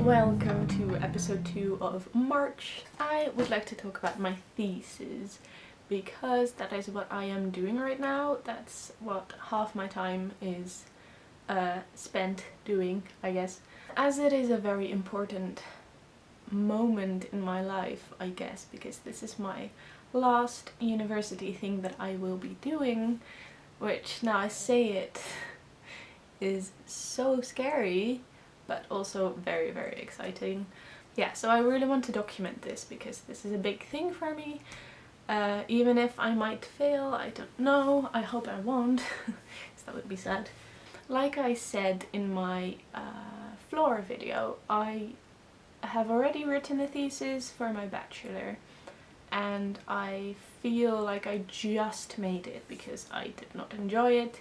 Welcome to episode 2 of March. I would like to talk about my thesis because that is what I am doing right now. That's what half my time is spent doing, I guess. As it is a very important moment in my life, I guess, because this is my last university thing that I will be doing, which now I say it is so scary, but also very, very exciting. Yeah, so I really want to document this because this is a big thing for me. Even if I might fail, I don't know. I hope I won't, because that would be sad. Like I said in my floor video, I have already written a thesis for my bachelor, and I feel like I just made it because I did not enjoy it,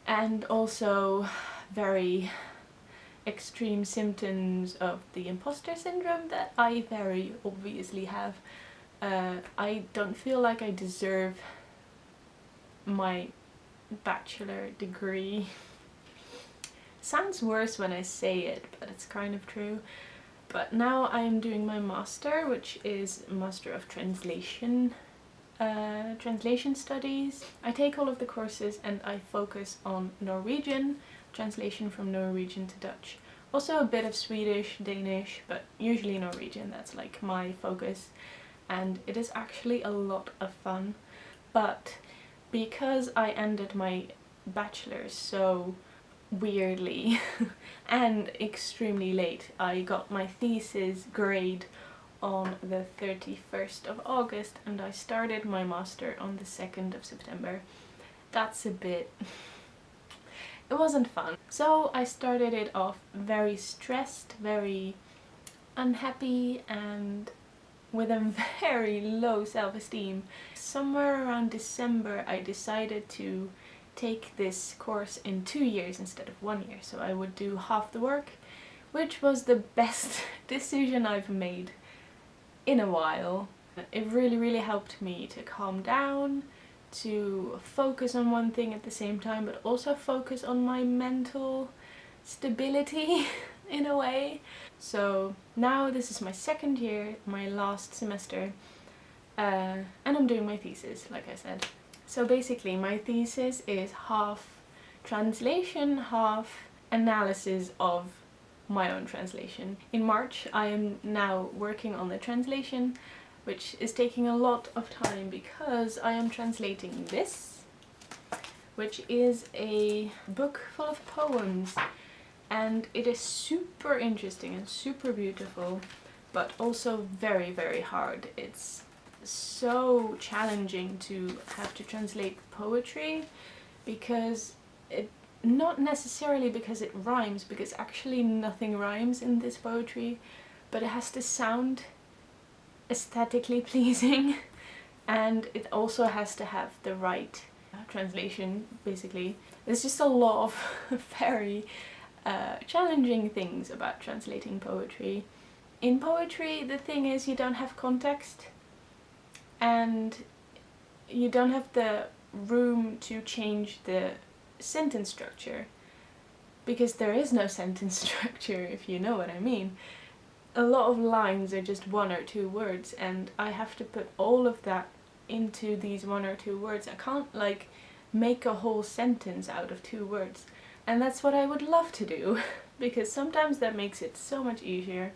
and also very extreme symptoms of the imposter syndrome that I very obviously have. I don't feel like I deserve my bachelor degree. Sounds worse when I say it, but it's kind of true. But now I am doing my master, which is Master of Translation Studies. I take all of the courses and I focus on Norwegian, translation from Norwegian to Dutch. Also a bit of Swedish, Danish, but usually Norwegian, that's like my focus. And it is actually a lot of fun. But because I ended my bachelor so weirdly and extremely late, I got my thesis grade on the 31st of August and I started my master on the 2nd of September. That's a bit... it wasn't fun. So I started it off very stressed, very unhappy, and with a very low self-esteem. Somewhere around December I decided to take this course in 2 years instead of 1 year, so I would do half the work, which was the best decision I've made in a while. It really helped me to calm down, to focus on one thing at the same time, but also focus on my mental stability in a way. So now this is my 2nd year, my last semester, and I'm doing my thesis, like I said. So basically my thesis is half translation, half analysis of my own translation. In March I am now working on the translation, which is taking a lot of time because I am translating this, which is a book full of poems, and it is super interesting and super beautiful, but also very hard. It's so challenging to have to translate poetry because not necessarily because it rhymes, because actually nothing rhymes in this poetry, but it has to sound aesthetically pleasing and it also has to have the right translation, basically. There's just a lot of very challenging things about translating poetry. In poetry, the thing is you don't have context and you don't have the room to change the sentence structure, because there is no sentence structure, if you know what I mean. A lot of lines are just 1 or 2 words, and I have to put all of that into these 1 or 2 words. I can't like make a whole sentence out of 2 words, and that's what I would love to do because sometimes that makes it so much easier.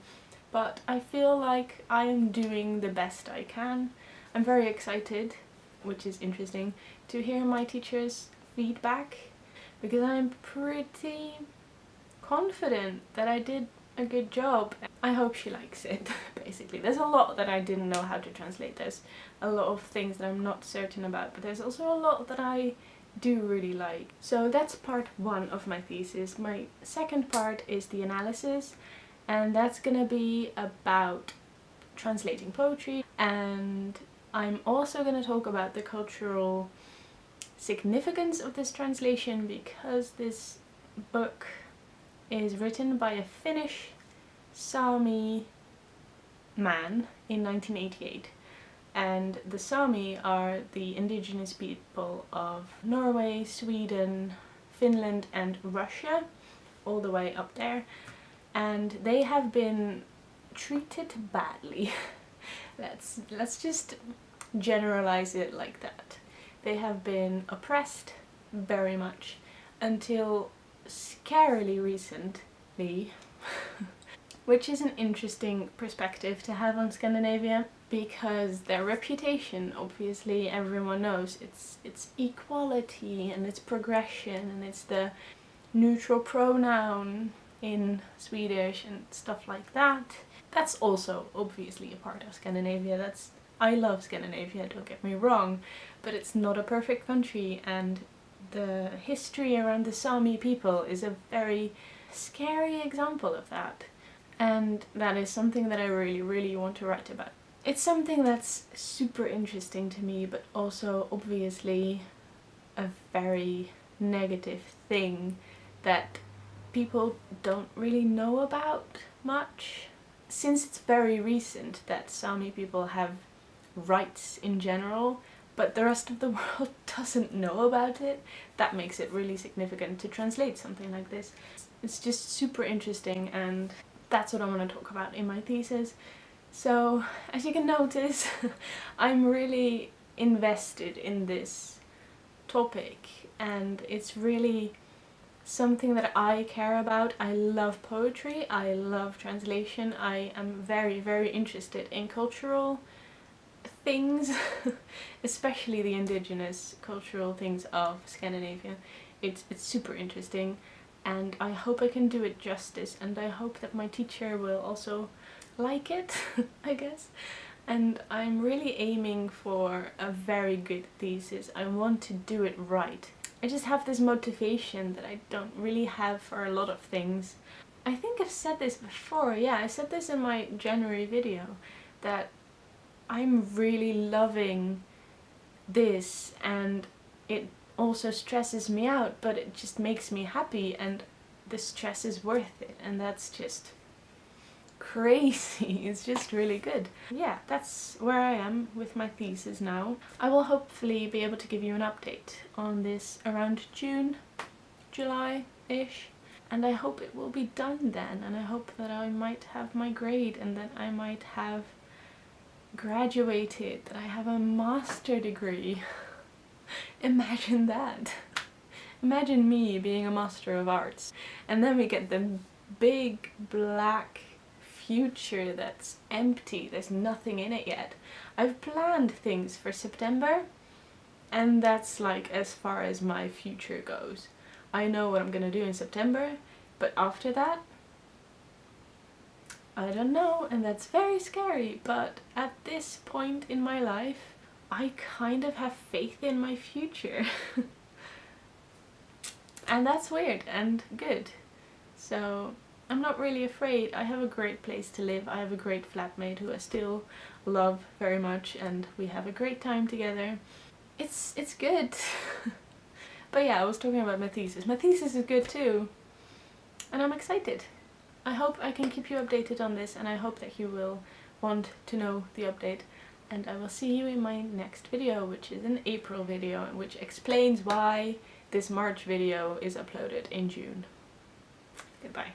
But I feel like I am doing the best I can. I'm very excited, which is interesting, to hear my teacher's feedback, because I'm pretty confident that I did a good job. I hope she likes it, basically. There's a lot that I didn't know how to translate. There's a lot of things that I'm not certain about, but there's also a lot that I do really like. So that's part 1 of my thesis. My second part is the analysis, and that's gonna be about translating poetry, and I'm also gonna talk about the cultural significance of this translation, because this book is written by a Finnish Sami man in 1988, and the Sami are the indigenous people of Norway, Sweden, Finland and Russia, all the way up there. and they have been treated badly. Let's just generalize it like that. They have been oppressed very much until scarily recently, which is an interesting perspective to have on Scandinavia, because their reputation, obviously everyone knows, it's equality and it's progression and it's the neutral pronoun in Swedish and stuff like that. That's also obviously a part of Scandinavia. I love Scandinavia, don't get me wrong, but it's not a perfect country, and the history around the Sami people is a very scary example of that. And that is something that I really want to write about. It's something that's super interesting to me, but also obviously a very negative thing that people don't really know about much. Since it's very recent that Sami people have rights in general, but the rest of the world doesn't know about it, that makes it really significant to translate something like this. It's just super interesting, and that's what I'm going to talk about in my thesis. So, as you can notice, I'm really invested in this topic, and it's really something that I care about. I love poetry, I love translation, I am very interested in cultural things, especially the indigenous cultural things of Scandinavia. It's super interesting, and I hope I can do it justice, and I hope that my teacher will also like it, I guess. And I'm really aiming for a very good thesis. I want to do it right. I just have this motivation that I don't really have for a lot of things. I think I've said this before, yeah, I said this in my January video, that I'm really loving this, and it also stresses me out, but it just makes me happy, and the stress is worth it, and that's just crazy. It's just really good. Yeah, that's where I am with my thesis now. I will hopefully be able to give you an update on this around June, July-ish, and I hope it will be done then, and I hope that I might have my grade, and that I might have graduated, that I have a master degree. Imagine that. Imagine me being a Master of Arts, and then we get the big black future that's empty, there's nothing in it yet. I've planned things for September, and that's like as far as my future goes. I know what I'm gonna do in September, but after that, I don't know, and that's very scary, but at this point in my life, I kind of have faith in my future. And that's weird and good. So I'm not really afraid. I have a great place to live. I have a great flatmate who I still love very much, and we have a great time together. It's good. But yeah, I was talking about my thesis. My thesis is good too, and I'm excited. I hope I can keep you updated on this, and I hope that you will want to know the update. And I will see you in my next video, which is an April video, which explains why this March video is uploaded in June. Goodbye.